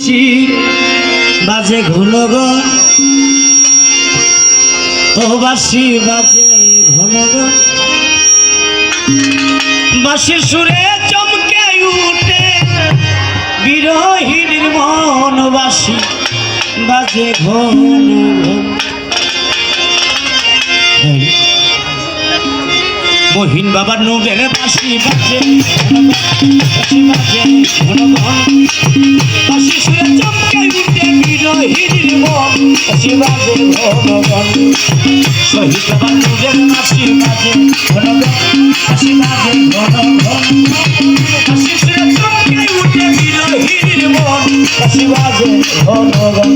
বাঁশি বাজে ঘনঘন, ও বাঁশি বাজে ঘনঘন, বাঁশির সুরে চমকে উঠে বিরহীর মন, বাঁশি বাজে ঘন ঘন। মহিন বাবার নূরের বাঁশি বাজে, বাঁশি বাজে ঘন ঘন, বাঁশির সুরে চমকে উঠে বিরহীর মন, বাঁশি বাজে ঘন ঘন। শহীদ বাবার নূরের বাঁশি বাজে ঘন ঘন, বাঁশি বাজে ঘন ঘন, বাঁশির সুরে চমকে উঠে বিরহীর মন, বাঁশি বাজে ঘন ঘন।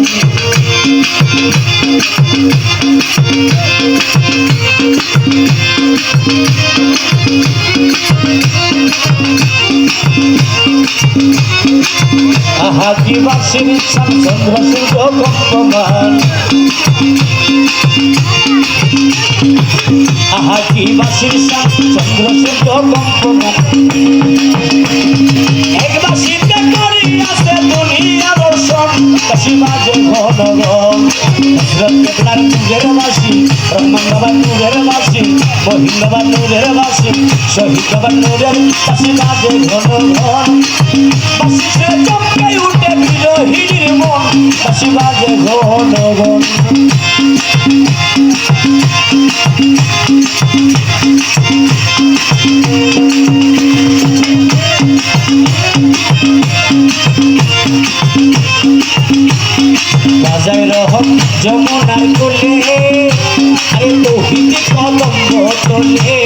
আহা কি বাঁশির শান চন্দ্র সূর্য কম্পমান, আহা কি বাঁশির শান চন্দ্র সূর্য কম্পমান। এক বাঁশিতে করিয়াছে দুনিয়া দর্শন, বাঁশি বাজে ঘন ঘন। হযরত কেবলার নূরের বাঁশি, রহমান বাবার নূরের বাঁশি, মহিন বাবার নূরের বাঁশি, শহীদ বাবার নূরের বাঁশি বাজে ঘন ঘন। বাঁশি সুরে চমকে উঠে বিরহীর মন, বাঁশি বাজে ঘন ঘন। বাজায় রহম যমুনার কোলে, আরে তৌহিদ কলঙ্ক তোলে।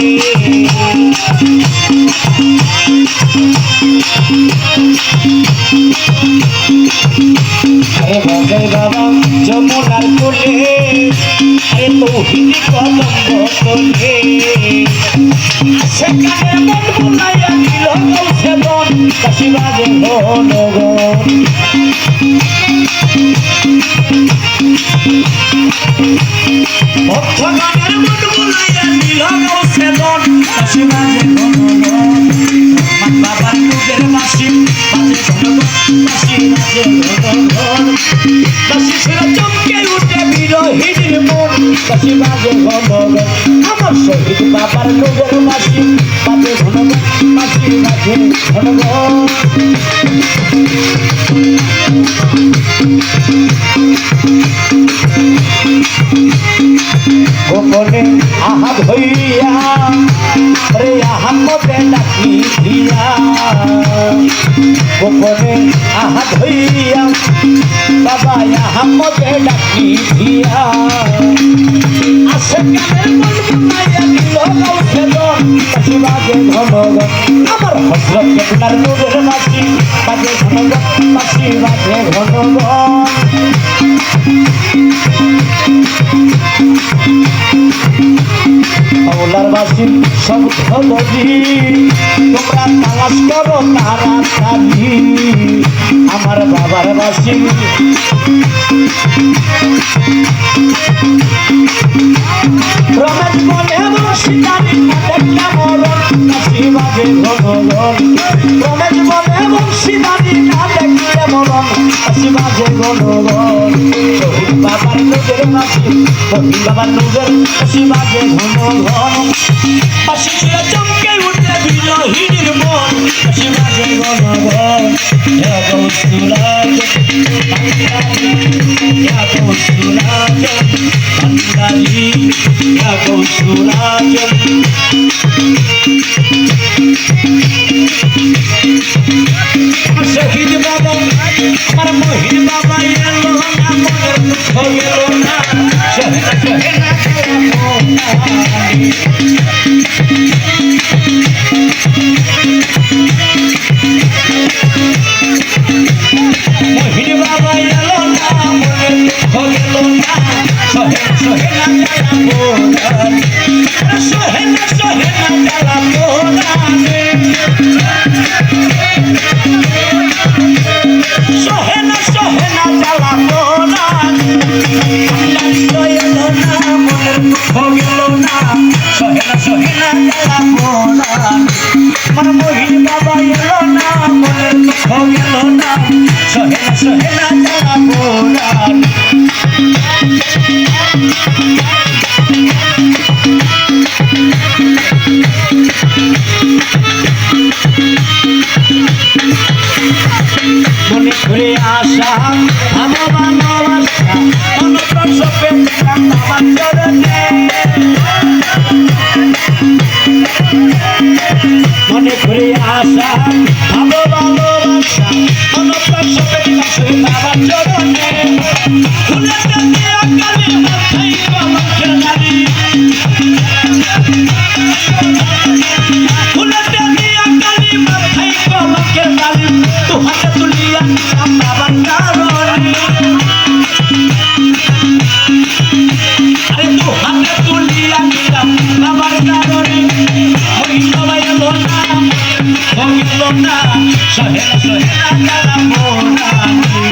আরে বাজায় বাবা যমুনার কোলে, আরে তৌহিদ কলঙ্ক তোলে। সেখানে মন বুলাইয়া দিল সেবন, বাঁশি বাজে ঘন ঘন। ভক্তগণের মন বুলাইয়া দিল সেবন, বাঁশি বাজে ঘন ঘন। রহমান বাবার নূরের বাঁশি বাজে ঘন ঘন, বাঁশি বাজে ঘন ঘন। বাঁশির সুরে চমকে উঠে বিরহীর মন, বাঁশি বাজে ঘন ঘন। আমার শহীদ বাবার নূরের বাঁশি বাজে ঘন ঘন, বাঁশি বাজে ঘন ঘন। গোপনে আহাত হইয়া রে আহম্মদে ডাকি দিয়া, গোপনে আহাত হইয়া বাবা আহম্মদে ডাকি দিয়া। আসে কানের মন বুলাইয়া দিল সেবন, বাঁশি বাজে ঘন ঘন। আমার হযরত কেবলার নূরের বাঁশি বাজে ঘন ঘন, বাঁশি বাজে ঘন ঘন। মাওলার বাঁশি শব্দ বলি, তোমরা তালাশ করো তাড়াতাড়ি। আমার বাবার বাঁশি রমেশ বলে বংশীদারি দেখলা মরণ, বাঁশি বাজে ঘন ঘন। রমেশ বলে বংশীদারি না দেখলে মরণ, বাঁশি বাজে ঘন ঘন। শহীদ বাবার নূরের বাঁশি, মহিন বাবার নূরের বাঁশি বাজে ঘন ঘন। বাঁশি সুরে চমকে উঠে বিরহীর মন, বাঁশি বাজে ঘন ঘন। ইয়া গৌসুলাজ বান্দারি, ইয়া গৌসুলাজ বান্দারি, ইয়া গৌসুলাজ। শহীদ বাবা আমার মহিন বাবা এলো না, মনের দুঃখ গেল না। শহীদ শহীদ মহিন বাবা এলো না, মনের দুঃখ গেল না। শহীদ শহীদ শহীদ শহীদ জ্বালাবো না, শহীদ শহীদ না জ্বালা পোড়ানি মনে করে আশা আমার ভালোবাসা অনুপ্রাণ সপে আমার চরণে মনে করে আশা আমার ভালোবাসা অনুপ্রাণ সপে আমার চরণে ফুলেতে দিয়া কালি মাথায় কলঙ্কের দাড়ি ফুলেতে দিয়া কালি মাথায় কলঙ্কের দাড়ি তো হাতে তুলিয়া বাবার কারণে আরে তো হাতে তুলিয়া বাবার কারণে ওই সবাই এলো না ভঙ্গিল না সহে না জ্বালা পোড়ানি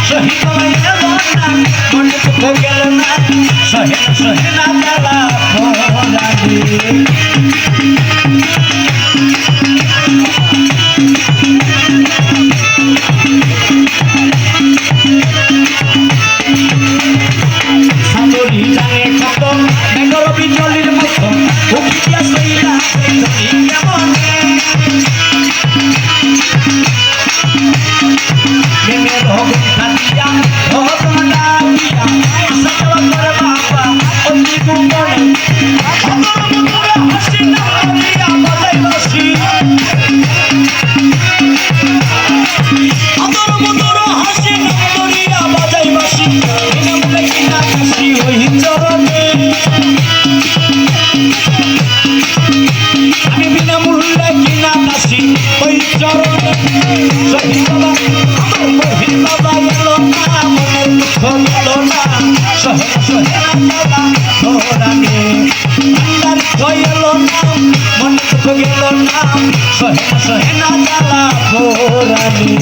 সহি সবাই এলো না মনে তো গেল না সহে না জ্বালা পোড়ানি সাদরি জানে কত মেঘর বিজলির মতো উঠিয়া সইলা কেমন প্রেমের হগুন খাতিয়া হগুন ডাকিয়া আশা দেওয়া করে বাবা অতি গুমনে হাসি না করিয়া বাজাই বাসি আদর মধুর হাসি না করিয়া বাজাই বাসি বিনামূল্যে কিনা কাশি ওই চরণে আমি বিনামূল্যে কিনা কাশি ওই চরণে সহি বাবা আমার মহিন বাবা এলো না মনের দুঃখ গেল না সহে না জ্বালা পোড়ানি আন্দার এলো না মনের দুঃখ গেল না সহে না জ্বালা পোড়ানি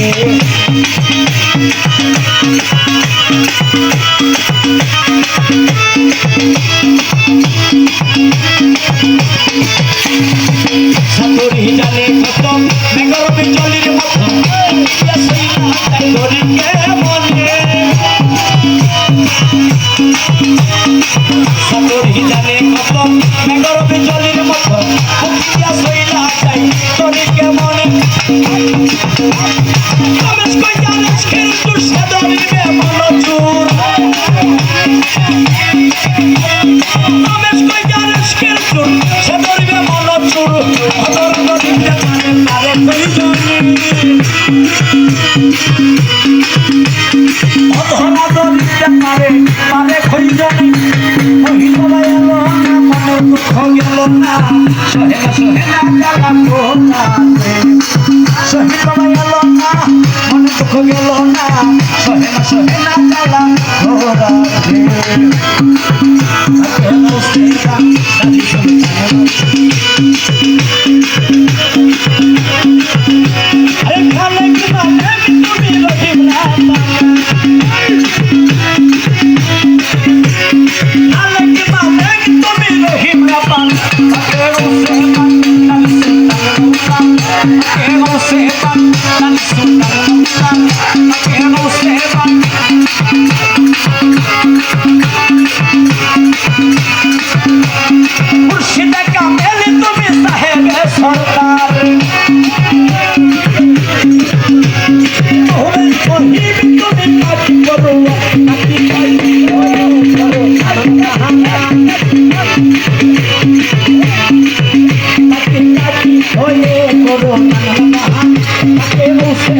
সাদরি জানে কত মেঘর বিজলির মতো উঠিয়া সইলা ধরি কেমনে সাদরি জানে কত মেঘর বিজলির মতো উঠিয়া সইলা ধরি কেমনে রমেশ কই জানিস কিন্তু সে ধরিবে মনচুর রমেশ কই জানিস কিন্তু সে ধরিবে মনচুর অদর ধরিতে পারে কই জানি অধরা ধরিতে পারে কই জানি ওই সবাই এলো না মনের দুঃখ গেল না সহে না জ্বালা পোড়ানি সহি সবাই এলো না মনে দুঃখ গেল না সহে না জ্বালা পোড়ানি আরে খালে কি মানে তুমি রহিম রামা খালে কি মানে তুমি রহিম রামা মুর্শিদা কামেল তুমি সাহেবে সরকার তুমি কাটি করো কাটি হয়ে করো তাকে বসে